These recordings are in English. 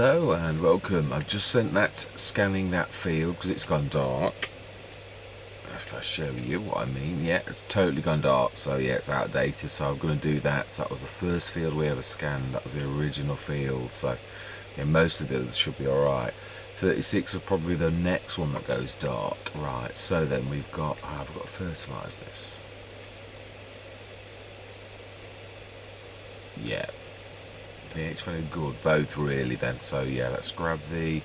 Hello and welcome. I've just sent that scanning that field because it's gone dark. If I show you what I mean, yeah, it's totally gone dark, so yeah, it's outdated, so I'm going to do that. So that was the first field we ever scanned, that was the original field, so yeah, most of the others should be alright. 36 is probably the next one that goes dark. Right, so then we've got, I've got to fertilise this. Yeah, pH very good, both really then, so yeah, let's grab the...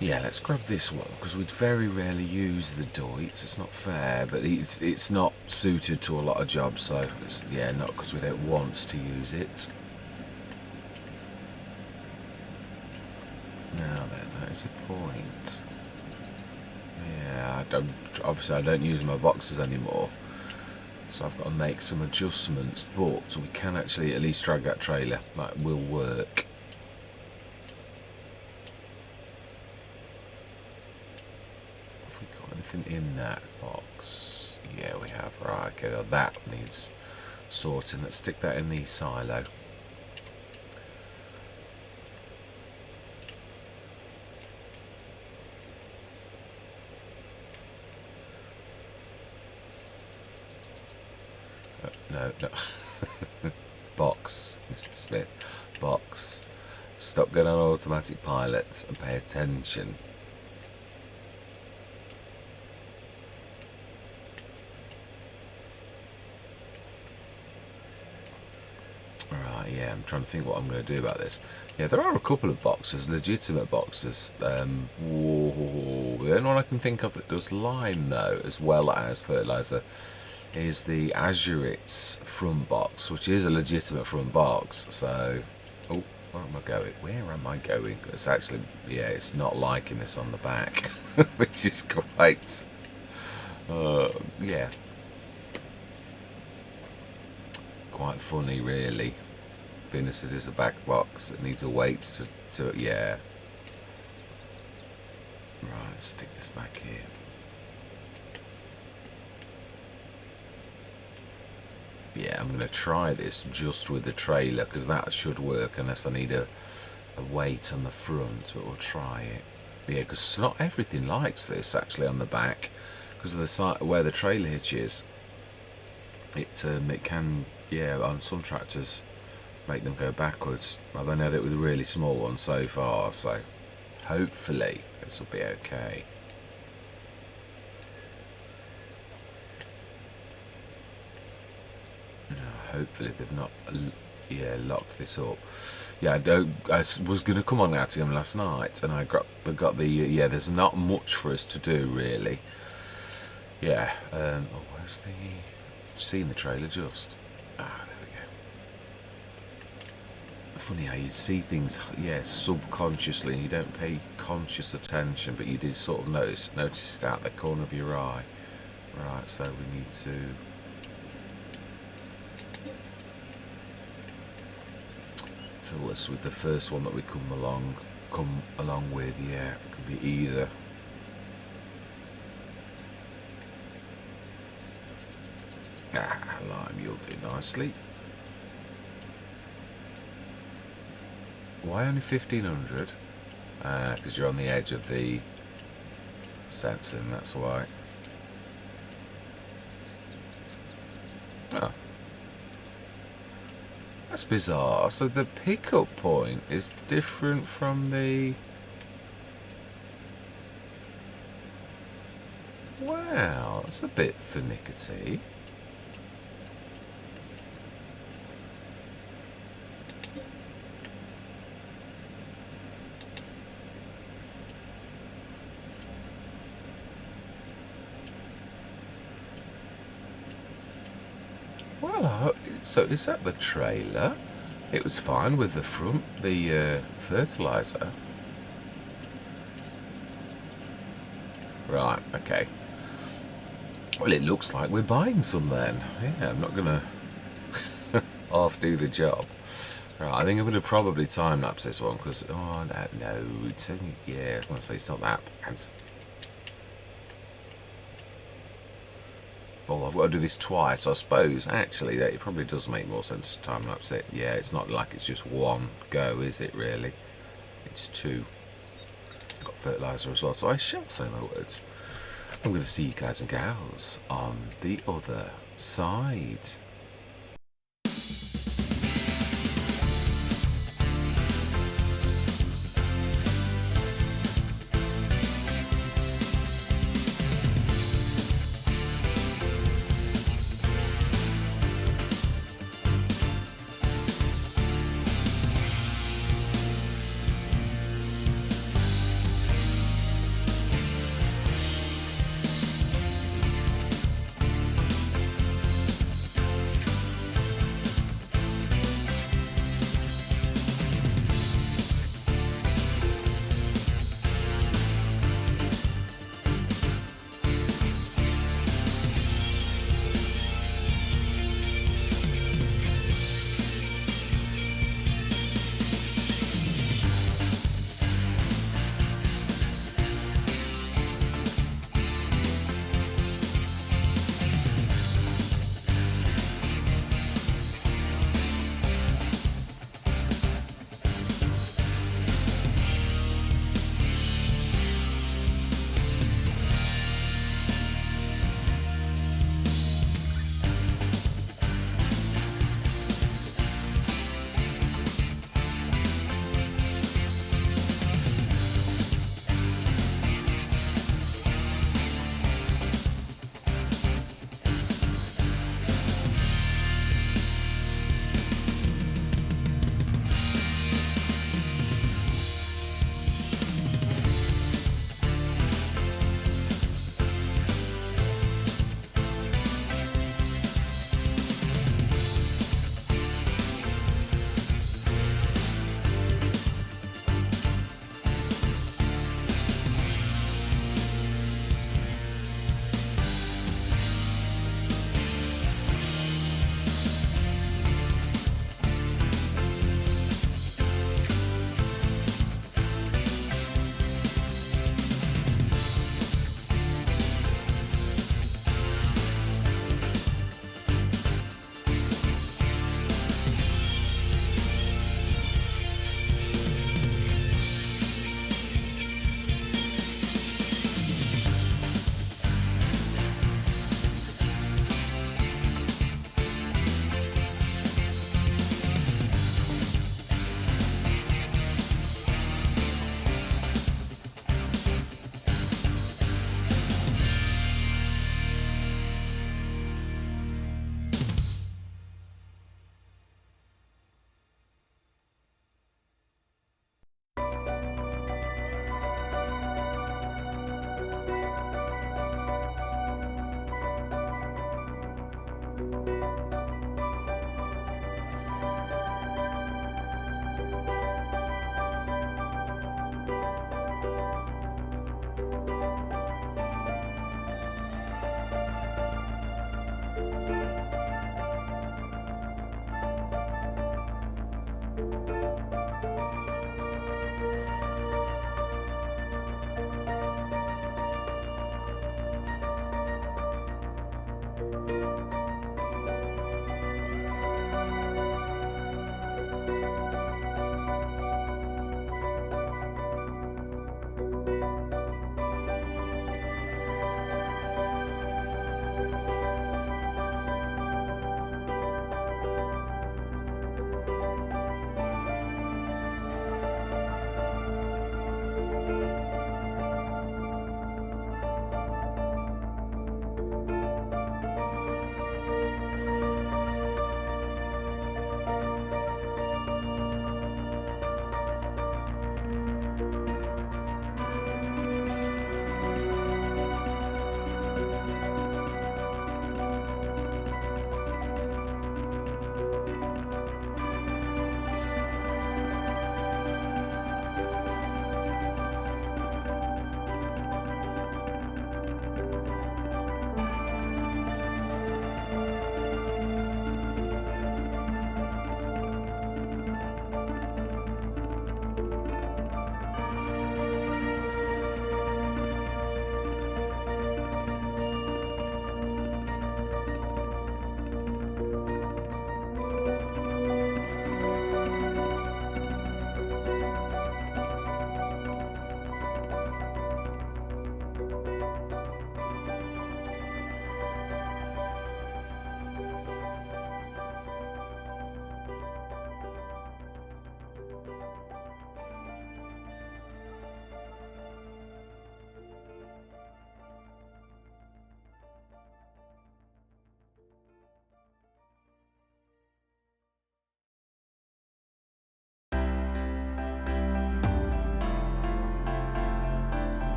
Yeah, let's grab this one, because we'd very rarely use the Deutz. It's not fair, but it's not suited to a lot of jobs, so it's, yeah, not because we don't want to use it. Now then, that is a point. Yeah, obviously I don't use my boxes anymore, so I've got to make some adjustments, but we can actually at least drag that trailer. That will work. Anything in that box? Yeah, we have. Right, okay, well, that needs sorting. Let's stick that in the silo. No. Box, Mr. Smith. Box. Stop going on automatic pilots and pay attention. Yeah, I'm trying to think what I'm going to do about this. Yeah, there are a couple of boxes, legitimate boxes. The only one I can think of that does lime, though, as well as fertiliser, is the Azurit's front box, which is a legitimate front box. So, oh, where am I going? Where am I going? It's actually, yeah, it's not liking this on the back, which is quite, yeah, quite funny, really. Goodness, it is a back box. It needs a weight to yeah. Right, stick this back here. Yeah, I'm going to try this just with the trailer because that should work unless I need a weight on the front, but we'll try it. Yeah, because not everything likes this actually on the back because of the side where the trailer hitch is. It can, yeah, on some tractors make them go backwards. I've only had it with a really small one so far, so hopefully this will be okay. No, hopefully they've not, yeah, locked this up. Yeah, I was going to come on Attingham last night, and I got the yeah. There's not much for us to do really. Yeah. Oh, where's the? Seen the trailer just? Ah, there we go. Funny how you see things, yeah, subconsciously, and you don't pay conscious attention, but you did sort of notice it out the corner of your eye. Right, so we need to fill this with the first one that we come along with. Yeah, it could be either. Ah, lime, you'll do nicely. Why only 1500? Because you're on the edge of the sensing, that's why. Oh. That's bizarre. So the pickup point is different from the... Wow, that's a bit finicky. Well, so is that the trailer? It was fine with the front, the fertiliser. Right, okay. Well, it looks like we're buying some then. Yeah, I'm not going to half do the job. Right, I think I'm going to probably time-lapse this one because, oh, no, it's only, yeah, I was going to say it's not that bad. Well, I've got to do this twice, I suppose. Actually, that it probably does make more sense to time-lapse it. Yeah, it's not like it's just one go, is it, really? It's 2. Got fertiliser as well, so I shall say my words. I'm going to see you guys and gals on the other side.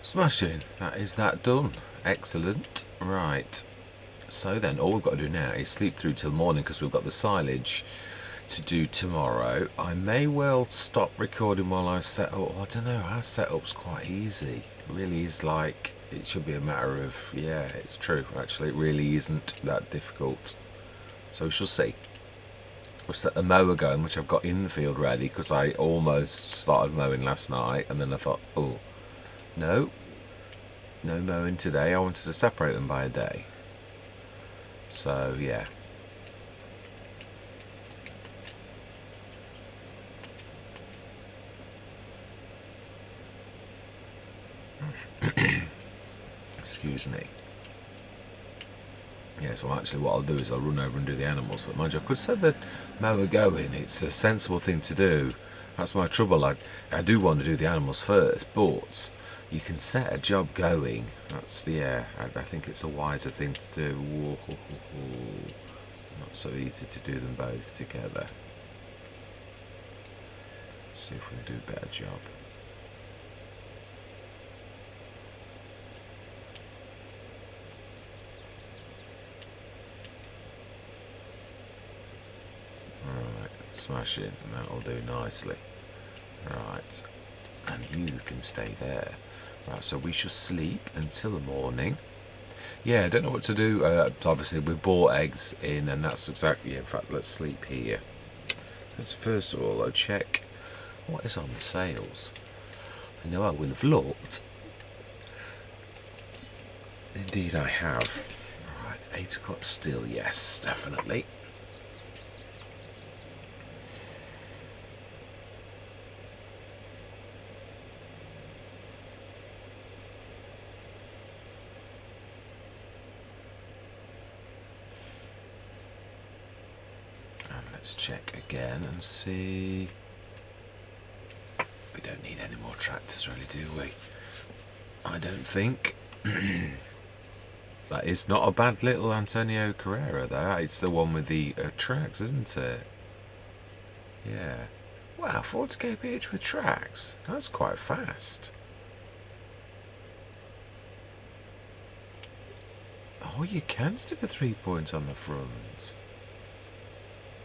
Smashing. That is that done. Excellent. Right. So then, all we've got to do now is sleep through till morning because we've got the silage to do tomorrow. I may well stop recording while I set up. I don't know, our setup's quite easy. It really is, like, it should be a matter of, yeah, it's true, actually, it really isn't that difficult. So we shall see. We'll set the mower going, which I've got in the field ready because I almost started mowing last night and then I thought, oh, no mowing today. I wanted to separate them by a day. So, yeah. Excuse me. Yeah, so actually what I'll do is I'll run over and do the animals. But mind you, I could set the mower going. It's a sensible thing to do. That's my trouble. I do want to do the animals first, but you can set a job going. That's, yeah, I think it's a wiser thing to do. Not so easy to do them both together. Let's see if we can do a better job. Smash it, and that'll do nicely. Right, and you can stay there. Right, so we shall sleep until the morning. Yeah, I don't know what to do. Obviously, we bought eggs in, and that's exactly. In fact, let's sleep here. Let's first of all, I'll check what is on the sales. I know I will have looked. Indeed, I have. Right, 8 o'clock still. Yes, definitely. Let's check again and see. We don't need any more tractors, really, do we? I don't think. That is not a bad little Antonio Carrera, though. It's the one with the tracks, isn't it? Yeah. Wow, 40 kph with tracks. That's quite fast. Oh, you can stick a 3-point on the front.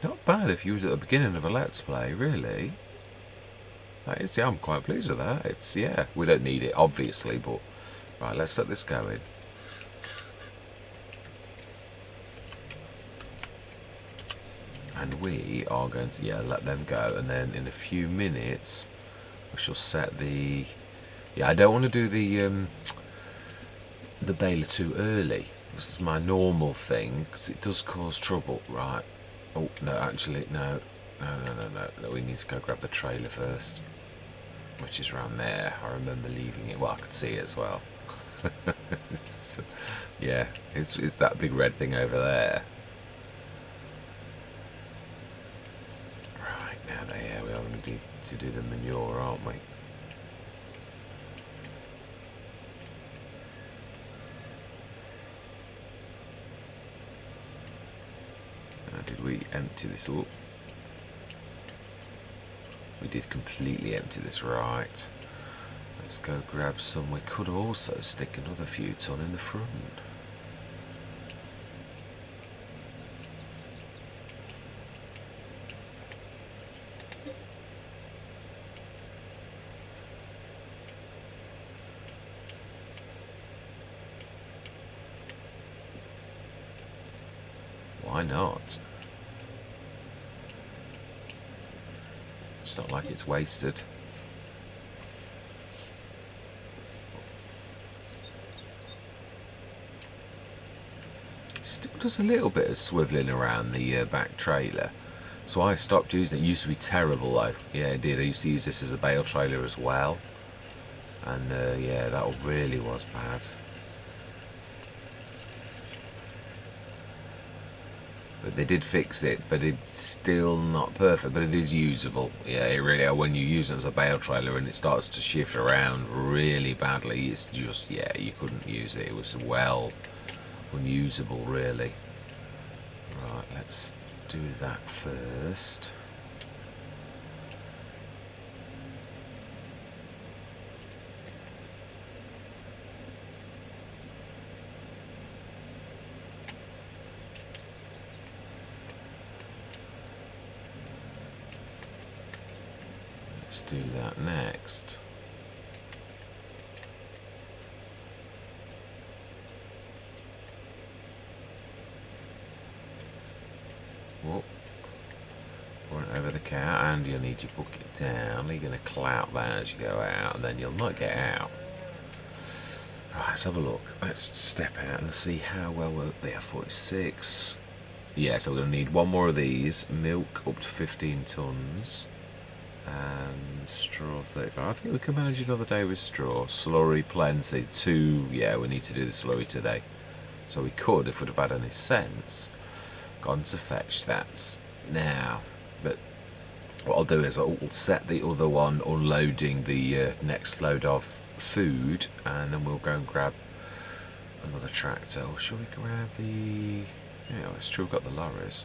Not bad if you was at the beginning of a Let's Play, really. That is, yeah, I'm quite pleased with that. It's, yeah, we don't need it, obviously, but... Right, let's set this going. And we are going to, yeah, let them go. And then in a few minutes, we shall set the... Yeah, I don't want to do the baler too early. This is my normal thing, because it does cause trouble, right? Oh, no, actually, no. No, we need to go grab the trailer first. Which is around there. I remember leaving it. Well, I could see it as well. Yeah, it's that big red thing over there. Right, now, yeah, we are going to do the manure, aren't we? Did we empty this up? We did completely empty this, right. Let's go grab some. We could also stick another few ton in the front. Why not? It's not like it's wasted. Still does a little bit of swivelling around the back trailer. So I stopped using it. It used to be terrible though. Yeah, it did. I used to use this as a bale trailer as well. And yeah, that really was bad. But they did fix it, but it's still not perfect, but it is usable. Yeah, it really, when you use it as a bale trailer and it starts to shift around really badly, it's just, yeah, you couldn't use it. It was well unusable, really. Right, let's do that first. let's do that next. Whoop. Run over the car, and you'll need your bucket down. You're going to clout that as you go out, and then you'll not get out. Right, let's have a look. Let's step out and see how well we're there. 46. Yeah, so we're going to need one more of these. Milk up to 15 tonnes. And straw 35. I think we can manage another day with straw. Slurry plenty. 2. Yeah, we need to do the slurry today. So we could, if we'd have had any sense, gone to fetch that now. But what I'll do is I'll set the other one unloading the next load of food, and then we'll go and grab another tractor. Or shall we grab the... Yeah, it's true, we've got the lorries.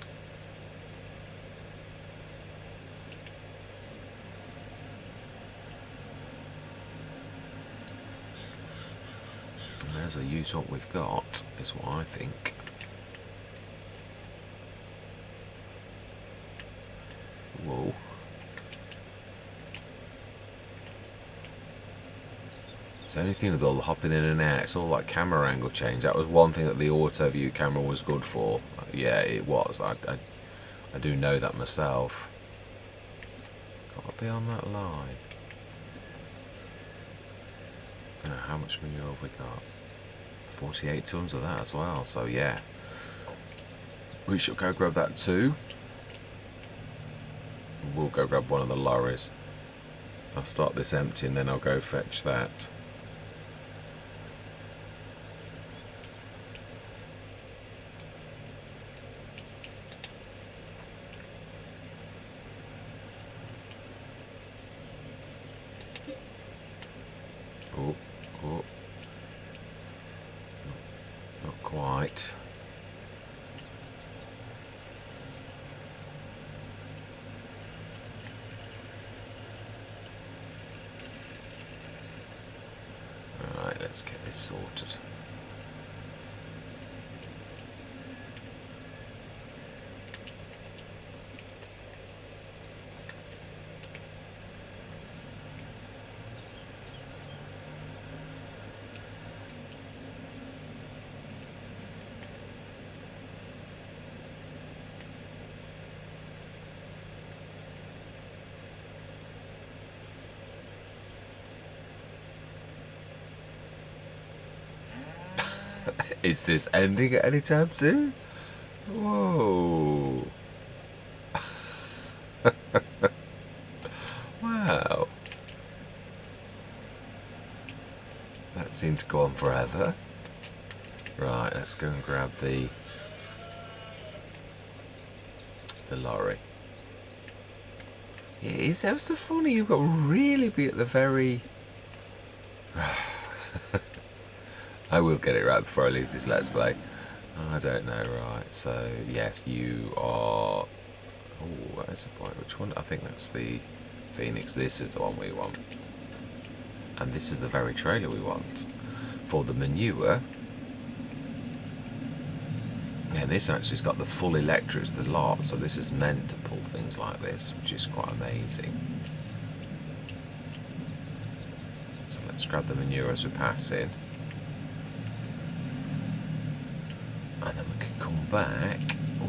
And there's a ute up we've got, is what I think. Whoa. It's the only thing with all the hopping in and out, it's all like camera angle change. That was one thing that the auto view camera was good for. Yeah, it was. I do know that myself. Got to be on that line. How much manure have we got? 48 tonnes of that as well, so yeah. We should go grab that too. We'll go grab one of the lorries. I'll start this empty and then I'll go fetch that. Oh, oh. Not quite. Alright, let's get this sorted. Is this ending at any time soon? Whoa. Wow. That seemed to go on forever. Right, let's go and grab the lorry. Yeah, it's ever so funny. You've got to really be at the very... I will get it right before I leave this Let's Play. I don't know, right. So, yes, you are... Oh, that's a point. Which one? I think that's the Phoenix. This is the one we want. And this is the very trailer we want. For the manure. And this actually's got the full electrics, the lot. So this is meant to pull things like this, which is quite amazing. So let's grab the manure as we pass in. And then we can come back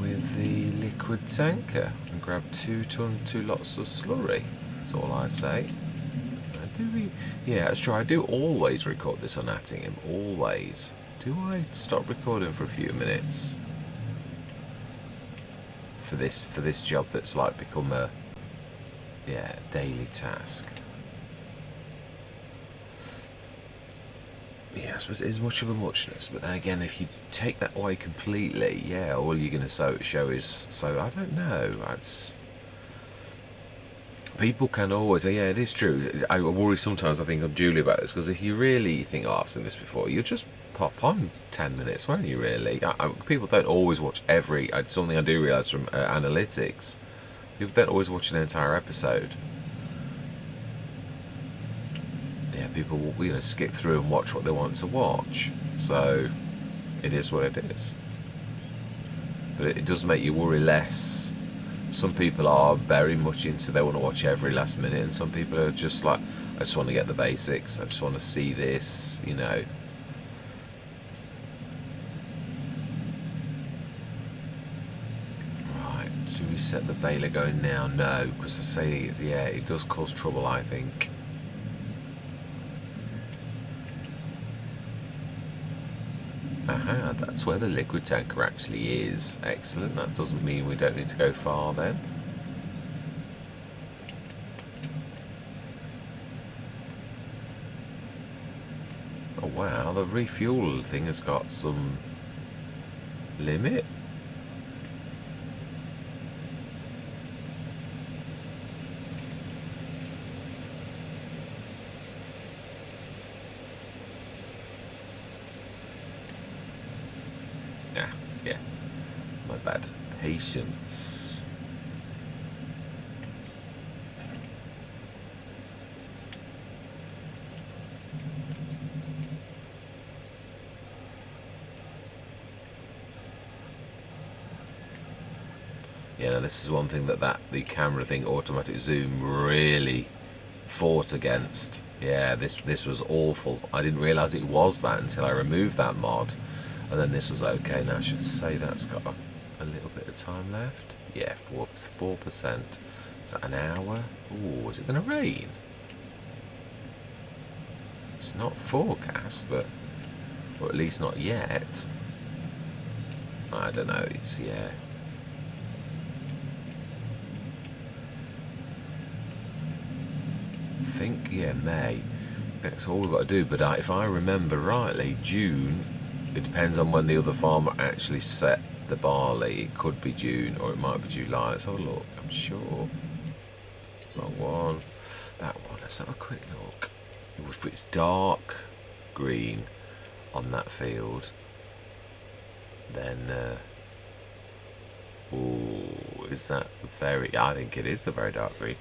with the liquid tanker and grab 2 lots of slurry. That's all I say. Yeah, that's true. I do always record this on Attingham. Always. Do I stop recording for a few minutes for this job that's like become a daily task? Yeah, I suppose it is much of a muchness, but then again, if you take that away completely, yeah, all you're going to show is... So, I don't know, people can always say, yeah, it is true. I worry sometimes, I think, of Julie about this, because if you really think, oh, I've seen this before, you'll just pop on 10 minutes, won't you, really? People don't always watch it's something I do realise from analytics. People don't always watch an entire episode. Yeah, people will, skip through and watch what they want to watch. So, it is what it is. But it does make you worry less Some people are very much into, they want to watch every last minute, and some people are just like, I just want to get the basics, I just want to see this, you know. Right, do we set the baler going now? No, because I say, yeah, it does cause trouble, I think. Aha, that's where the liquid tanker actually is. Excellent, that doesn't mean we don't need to go far then. Oh wow, the refuel thing has got some limit. Ah, yeah, my bad. Patience. Yeah, now this is one thing that the camera thing, automatic zoom, really fought against. Yeah, this was awful. I didn't realise it was that until I removed that mod, and then this was okay. Now I should say that's got a little bit of time left. Yeah, 4%. Is that an hour? Ooh, is it going to rain? It's not forecast, but, or at least not yet. I don't know. It's, yeah. I think, yeah, May. That's all we've got to do. But if I remember rightly, June, it depends on when the other farmer actually set the barley. It could be June or it might be July. Let's have a look. I'm sure. Wrong one. That one. Let's have a quick look. If it's dark green on that field, then ooh, is that very? I think it is the very dark green.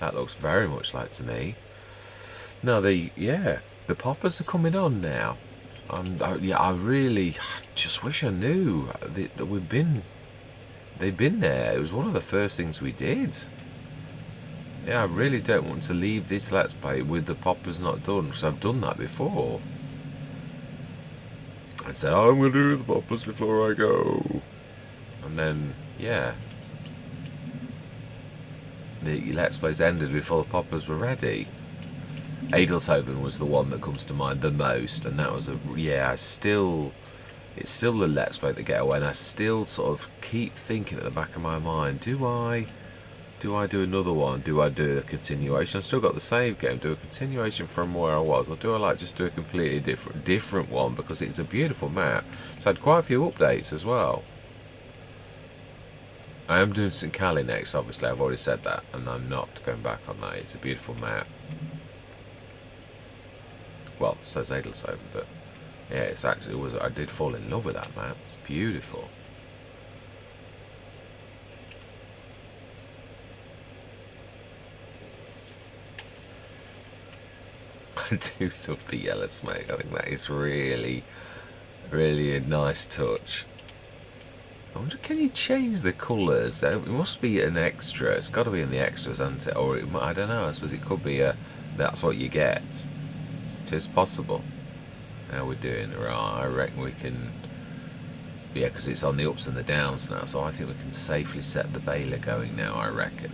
That looks very much like to me. No, the poppers are coming on now. Yeah, I really just wish I knew that they've been there. It was one of the first things we did. Yeah, I really don't want to leave this Let's Play with the poppers not done, because I've done that before. I said, oh, I'm going to do the poppers before I go. And then, yeah. The Let's Plays ended before the poppers were ready. Adelshoven was the one that comes to mind the most, and that was it's still the Let's Play that get away, and I still sort of keep thinking at the back of my mind, do I do another one? Do I do a continuation? I've still got the save game, do a continuation from where I was, or do I like just do a completely different one, because it's a beautiful map. It's had quite a few updates as well. I am doing St. Cali next, obviously, I've already said that, and I'm not going back on that. It's a beautiful map. Well, so is Adelshoven, but yeah, it's actually, I did fall in love with that map. It's beautiful. I do love the yellow smoke. I think that is really, really a nice touch. I wonder, can you change the colours? It must be an extra. It's got to be in the extras, hasn't it? Or I don't know. I suppose it could be that's what you get. It is possible. How we're doing? Right, I reckon we can. Yeah, because it's on the ups and the downs now, so I think we can safely set the baler going now. I reckon.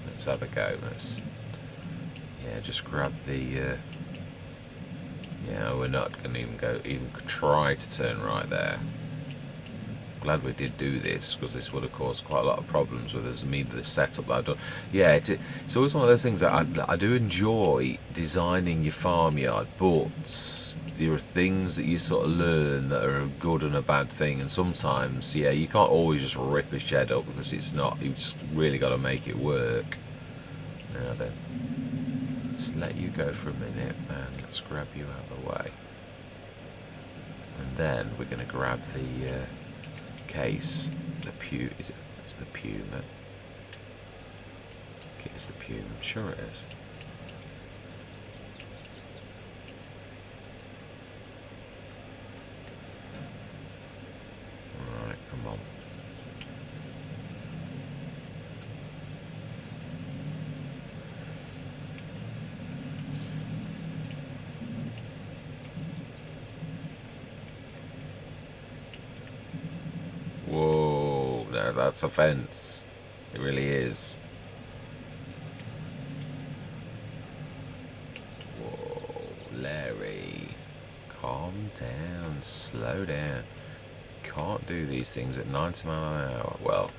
Let's have a go. Let's. Yeah, just grab the. Yeah, we're not going to even try to turn right there. Glad we did do this, because this would have caused quite a lot of problems with us. The setup that I've done. Yeah, it's always one of those things that I do enjoy designing your farmyard, but there are things that you sort of learn that are a good and a bad thing, and sometimes, yeah, you can't always just rip a shed up, because it's not. You've just really got to make it work. Now then, let's let you go for a minute, and let's grab you out of the way, and then we're going to grab the. Case, the pew, it's the pew, man. It's the pew, I'm sure it is. Alright, come on. that's offence. It really is. Whoa, Larry. Calm down, slow down. Can't do these things at 90 miles an hour. Well,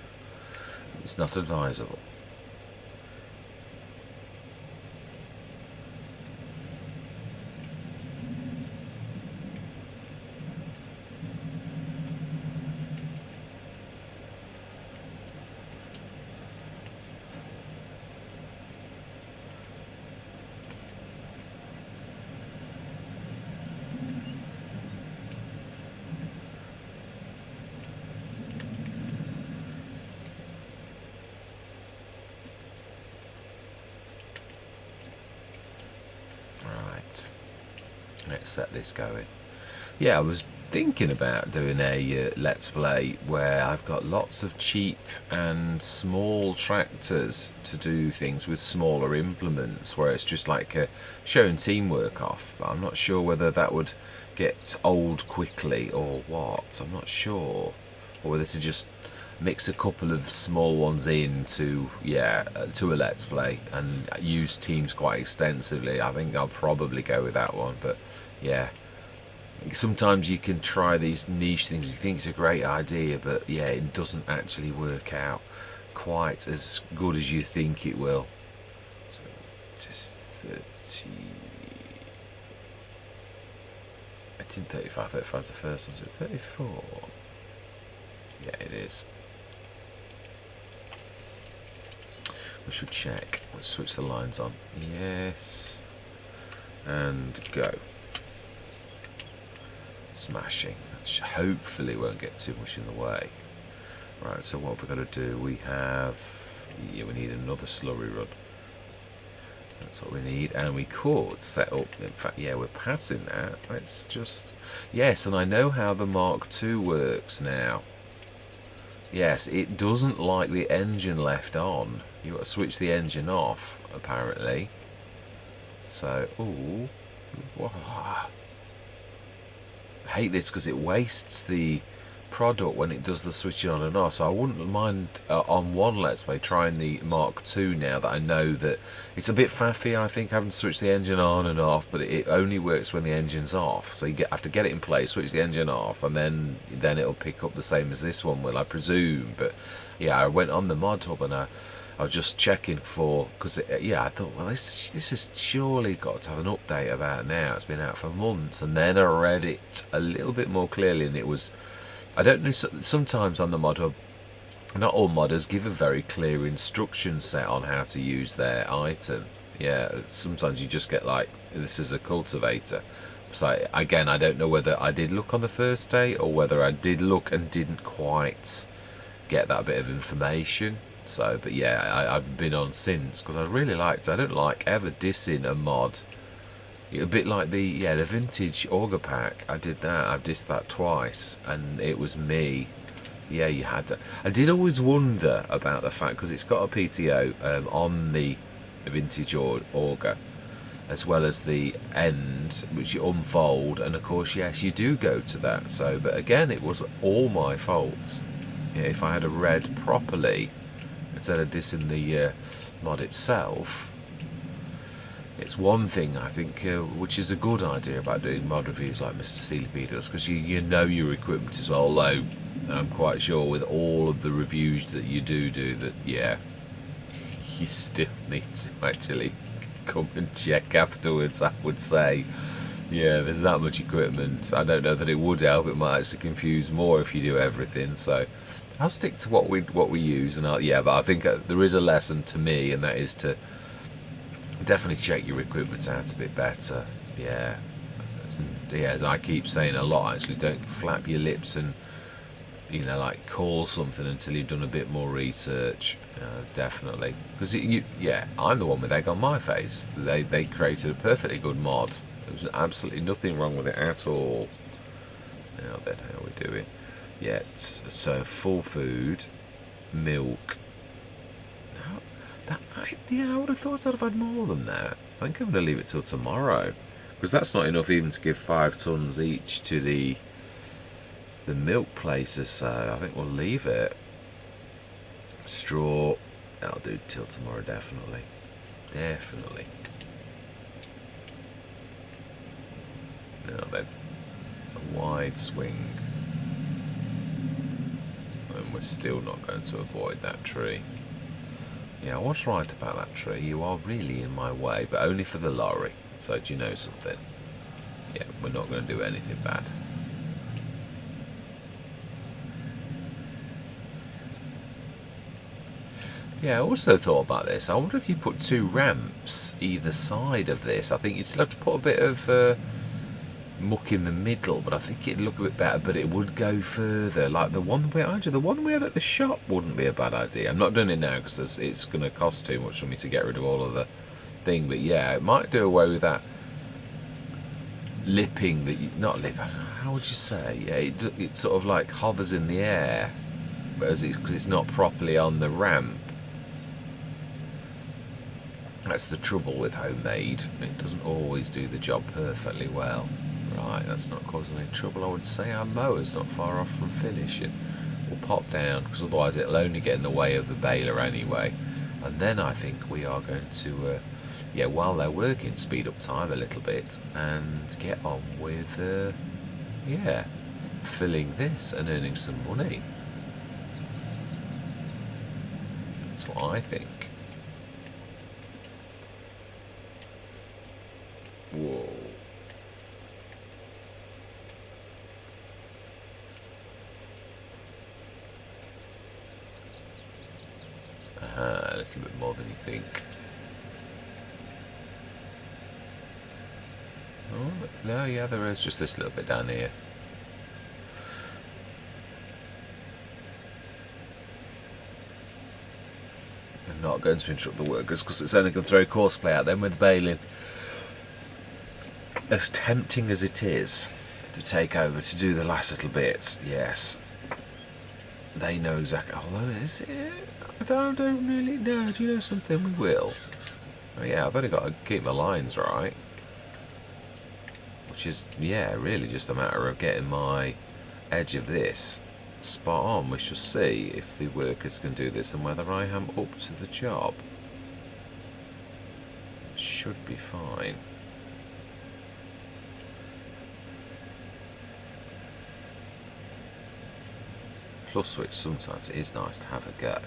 it's not advisable. Let's set this going. Yeah, I was thinking about doing a let's play where I've got lots of cheap and small tractors to do things with smaller implements, where it's just like showing teamwork off. But I'm not sure whether that would get old quickly or what. I'm not sure, or whether to just mix a couple of small ones into to a let's play and use teams quite extensively. I think I'll probably go with that one. But yeah, sometimes you can try these niche things, you think it's a great idea, but yeah, it doesn't actually work out quite as good as you think it will. So just 30, I did 35 is the first one, so 34, yeah it is. We should check. Let's switch the lines on. Yes. And go. Smashing. Hopefully won't get too much in the way. Right, so what we've got to do, we need another slurry run. That's what we need. And we could set up, in fact, yeah, we're passing that. Let's just, yes, and I know how the Mark II works now. Yes, it doesn't like the engine left on. You've got to switch the engine off, apparently. So, ooh. I hate this because it wastes the product when it does the switching on and off. So I wouldn't mind on one Let's Play trying the Mark II now that I know that it's a bit faffy, I think, having to switch the engine on and off, but it only works when the engine's off. So you have to get it in place, switch the engine off, and then it'll pick up the same as this one will, I presume. But yeah, I went on the mod hub and I was just checking for, because I thought, well, this has surely got to have an update about now. It's been out for months, and then I read it a little bit more clearly, and it was, I don't know, sometimes on the mod hub, not all modders give a very clear instruction set on how to use their item. Yeah, sometimes you just get like, this is a cultivator. So again, I don't know whether I did look on the first day or whether I did look and didn't quite get that bit of information. So, but yeah, I've been on since because I really liked it. I don't like ever dissing a mod. A bit like the vintage auger pack. I did that. I've dissed that twice, and it was me. Yeah, you had to. I did always wonder about the fact, because it's got a PTO on the vintage auger, as well as the end, which you unfold, and of course, yes, you do go to that. So, but again, it was all my fault. Yeah, if I had read properly, instead of dissing the mod itself. It's one thing, I think, which is a good idea about doing mod reviews like Mr. Steelypede does, because you know your equipment as well, although I'm quite sure with all of the reviews that you do that, yeah, you still need to actually come and check afterwards, I would say. Yeah, there's that much equipment. I don't know that it would help. It might actually confuse more if you do everything, so I'll stick to what we use, and but I think there is a lesson to me, and that is to definitely check your equipment out a bit better. Yeah, as I keep saying a lot, actually, don't flap your lips and like call something until you've done a bit more research. Definitely, because I'm the one with egg on my face. They created a perfectly good mod. There was absolutely nothing wrong with it at all. Now then, how are we doing? Yeah, so full food, milk. I would have thought I'd have had more than that. I think I'm going to leave it till tomorrow, because that's not enough even to give 5 tons each to the milk places. So I think we'll leave it. Straw. That'll do till tomorrow, definitely. Definitely. Now then, a wide swing. And we're still not going to avoid that tree. Yeah, I was right about that tree. You are really in my way, but only for the lorry. So do you know something? Yeah, we're not going to do anything bad. Yeah, I also thought about this. I wonder if you put 2 ramps either side of this. I think you'd still have to put a bit of muck in the middle, but I think it'd look a bit better, but it would go further. Like the one we had at the shop wouldn't be a bad idea. I'm not doing it now because it's going to cost too much for me to get rid of all of the thing, but yeah, it might do away with that lipping that you, not lip, how would you say? Yeah, it sort of like hovers in the air, because it's not properly on the ramp. That's the trouble with homemade. It doesn't always do the job perfectly well. Right, that's not causing any trouble. I would say our mower's not far off from finish. It will pop down, because otherwise it'll only get in the way of the baler anyway. And then I think we are going to, yeah, while they're working, speed up time a little bit and get on with, yeah, filling this and earning some money. That's what I think. Whoa. A little bit more than you think. Oh, no, yeah, there is just this little bit down here. I'm not going to instruct the workers because it's only going to throw courseplay at them with baling. As tempting as it is to take over to do the last little bits, yes, they know exactly. Although is it? I don't really know. Do you know something? We will. Oh, yeah, I've only got to keep my lines right, which is, yeah, really just a matter of getting my edge of this spot on. We shall see if the workers can do this and whether I am up to the job. Should be fine. Plus which sometimes it is nice to have a go.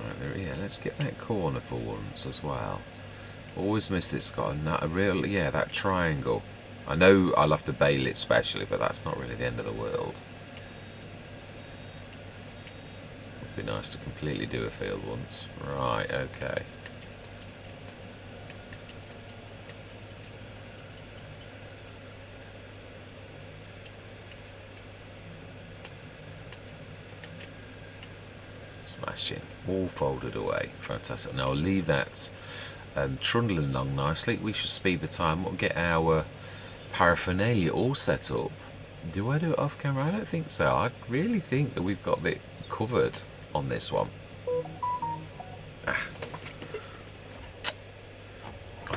Right, there, yeah, let's get that corner for once as well. Always miss this. Got a real, yeah, that triangle. I know I'll have to bail it specially, but that's not really the end of the world. Would be nice to completely do a field once. Right, okay. Smashing. All folded away. Fantastic. Now I'll leave that trundling along nicely. We should speed the time up, get our paraphernalia all set up. Do I do it off camera? I don't think so. I really think that we've got it covered on this one. Gotta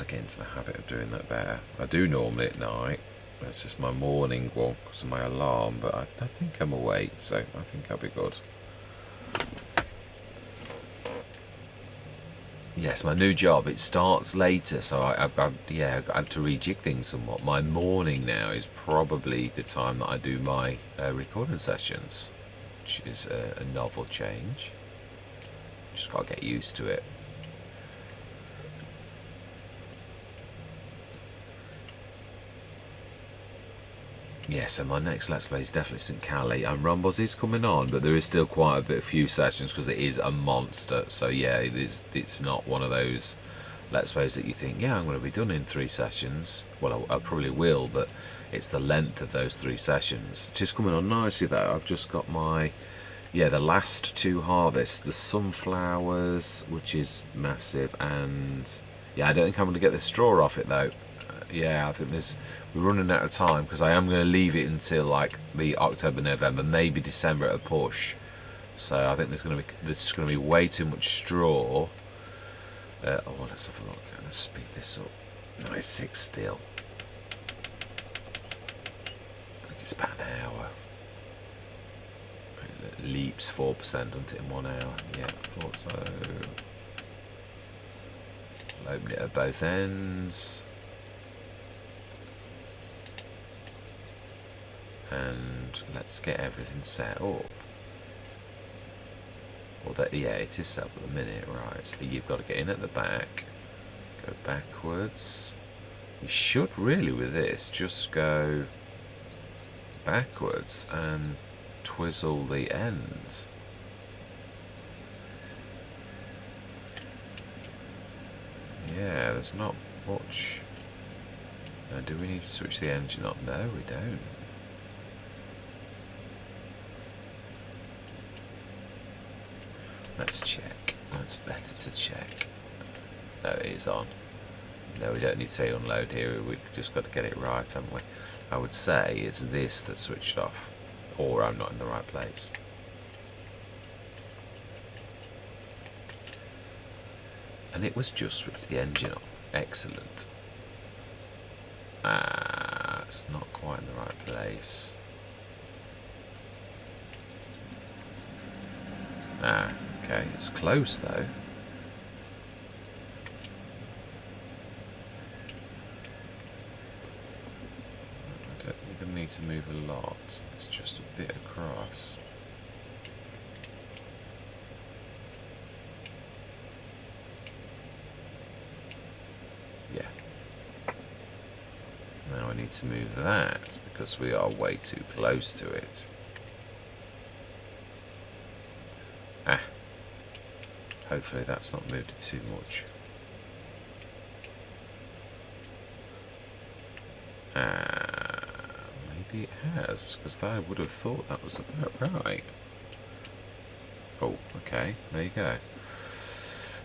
get into the habit of doing that better. I do normally at night. That's just my morning one because of my alarm, but I think I'm awake, so I think I'll be good. Yes, my new job, it starts later, so I've had to rejig things somewhat. My morning now is probably the time that I do my recording sessions, which is a novel change. Just got to get used to it. Yeah, so my next Let's Play is definitely St. Cally, and Rumbles is coming on, but there is still quite a few sessions because it is a monster. So yeah, it's not one of those Let's Plays that you think, yeah, I'm going to be done in 3 sessions. Well, I probably will, but it's the length of those 3 sessions. Which is coming on nicely though. I've just got my, yeah, the last 2 harvests, the sunflowers, which is massive, and yeah, I don't think I'm going to get the straw off it though. Yeah, I think we're running out of time because I am going to leave it until like the October, November, maybe December at a push. So I think there's going to be way too much straw. Oh, let's have a look. Let's speed this up. Nice 6 still. I think it's about an hour. At leaps 4%, doesn't it, in 1 hour? Yeah, I thought so. I'll open it at both ends. And let's get everything set up. Yeah, it is set up at the minute, right? So you've got to get in at the back, go backwards. You should really, with this, just go backwards and twizzle the ends. Yeah, there's not much. Now, do we need to switch the engine on? No, we don't. Let's check. It's better to check. No, it is on. No, we don't need to say unload here. We've just got to get it right, haven't we? I would say it's this that's switched off, or I'm not in the right place. And it was just switched the engine on. Excellent. It's not quite in the right place. Okay, it's close though. I don't think I need to move a lot. It's just a bit across. Yeah. Now I need to move that because we are way too close to it. Hopefully that's not moved it too much. Maybe it has, because I would have thought that was about right. Oh, okay, there you go.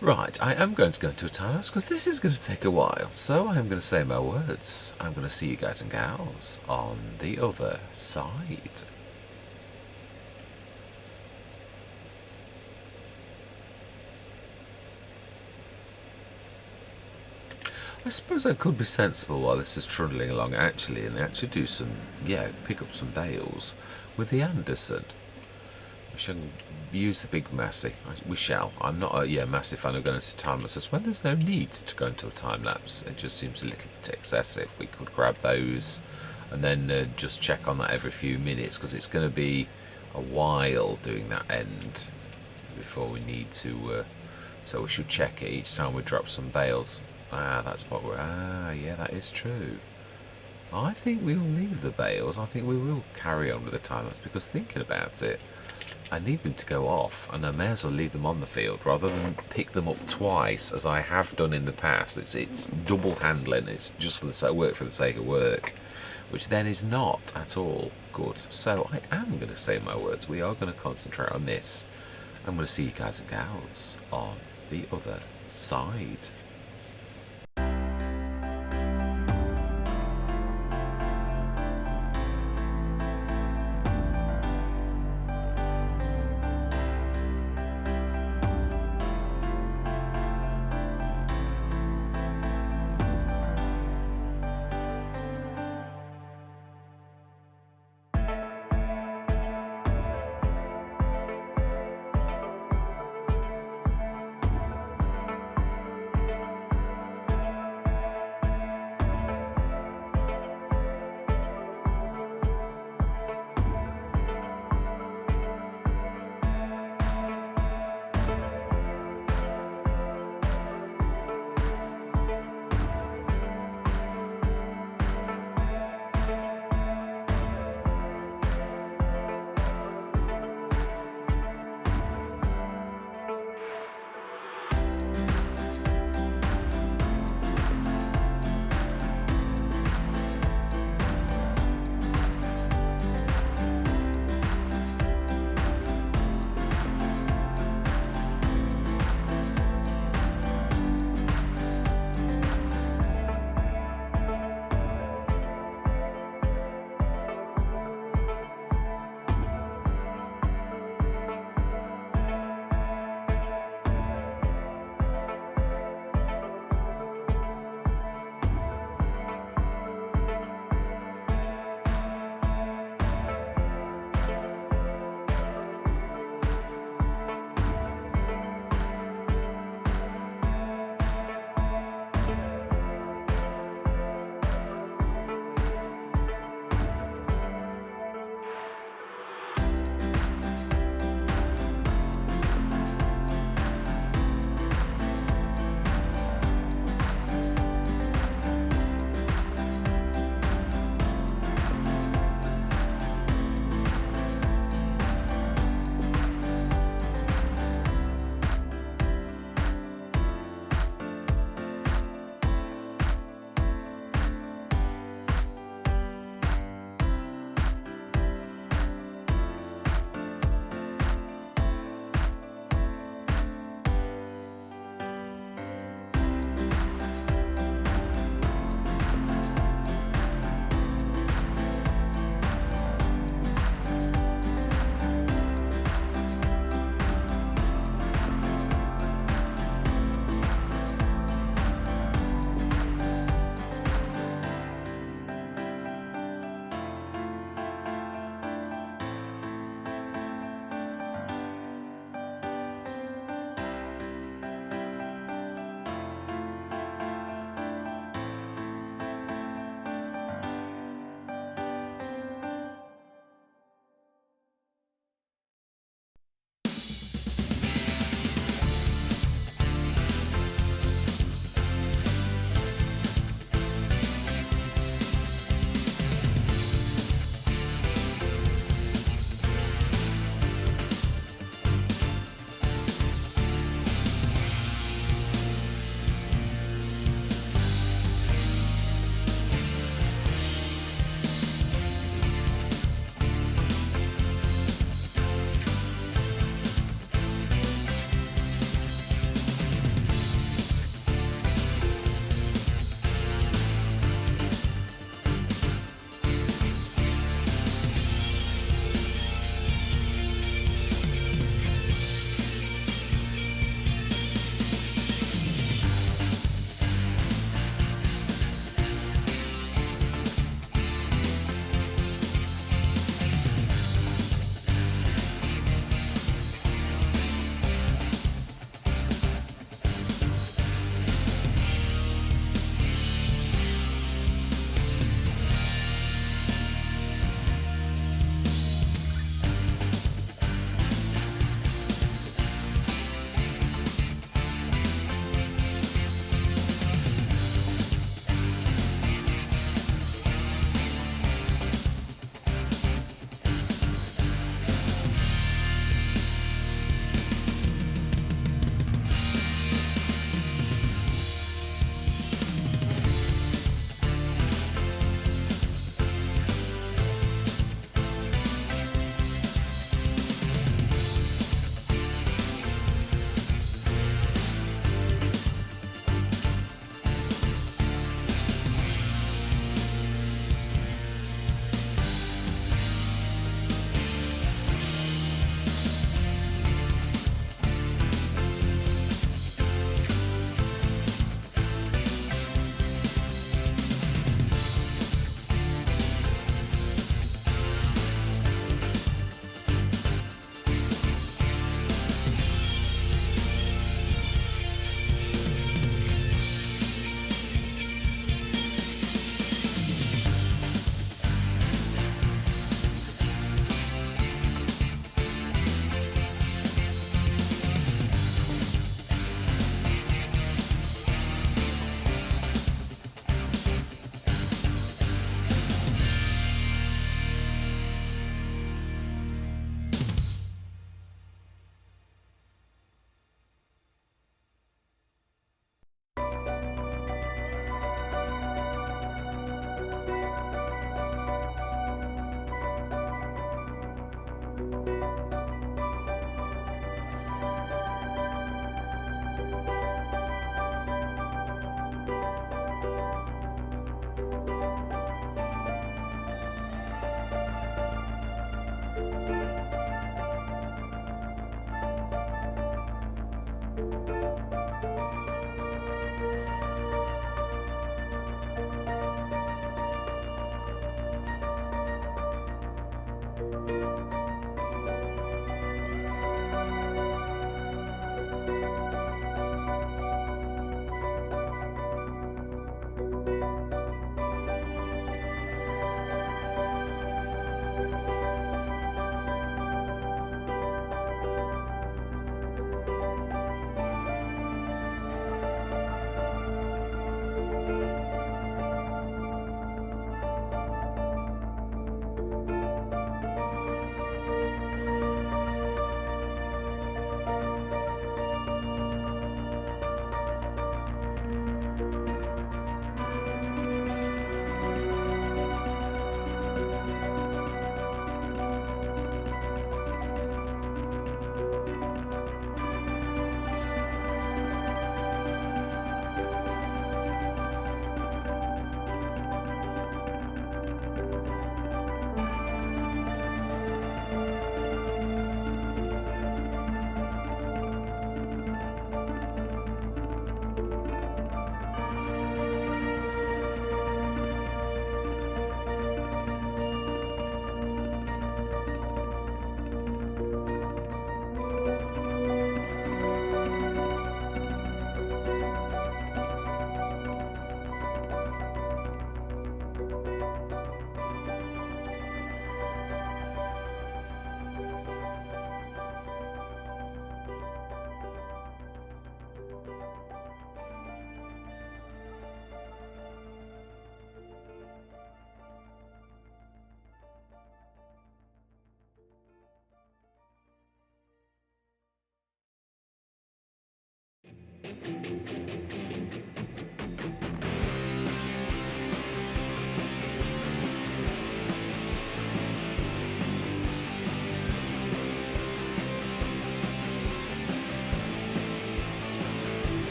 Right, I am going to go into a time-lapse because this is going to take a while. So I am going to say my words. I'm going to see you guys and gals on the other side. I suppose I could be sensible while this is trundling along actually, and actually do some, pick up some bales with the Anderson. We shall use the big Massey. We shall. I'm not a massive fan of going into time-lapses when there's no need to go into a time-lapse. It just seems a little bit excessive. We could grab those and then just check on that every few minutes, because it's going to be a while doing that end before we need to. So we should check it each time we drop some bales. That's what we're... yeah, that is true. I think we'll leave the bales. I think we will carry on with the time-lapse, because thinking about it, I need them to go off, and I may as well leave them on the field rather than pick them up twice, as I have done in the past. It's double handling. It's just for the work for the sake of work, which then is not at all good. So I am going to say my words. We are going to concentrate on this. I'm going to see you guys and gals on the other side.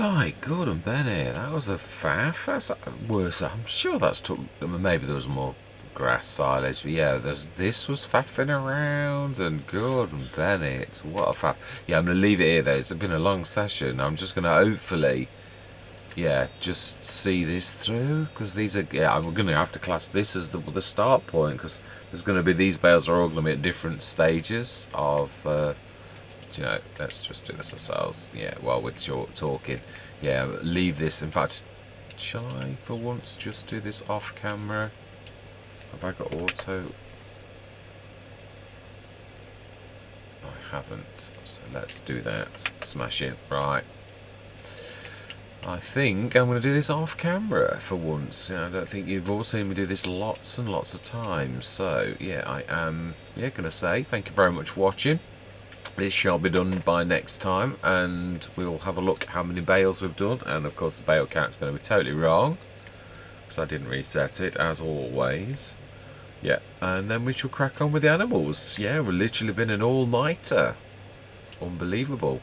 Right, good and Benny. That was a faff. That's worse. I'm sure that's took. Maybe there was more grass silage, but yeah, this was faffing around and good and Benny. It's what a faff. Yeah, I'm gonna leave it here though. It's been a long session. I'm just gonna hopefully, yeah, just see this through because these are. Yeah, I'm gonna have to class this as the start point because there's gonna be these bales are all gonna be at different stages of. You know, let's just do this ourselves. Yeah, while we're talking. Yeah, leave this. In fact, shall I, for once, just do this off camera? Have I got auto? I haven't. So let's do that. Smash it. Right. I think I'm going to do this off camera for once. I don't think you've all seen me do this lots and lots of times. So, yeah, I am going to say thank you very much for watching. This shall be done by next time, and we'll have a look at how many bales we've done. And of course the bale count's going to be totally wrong because I didn't reset it as always. Yeah, and then we shall crack on with the animals. Yeah, we've literally been an all-nighter. Unbelievable.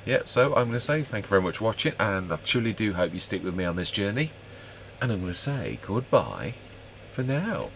Yeah, so I'm going to say thank you very much for watching, and I truly do hope you stick with me on this journey. And I'm going to say goodbye for now.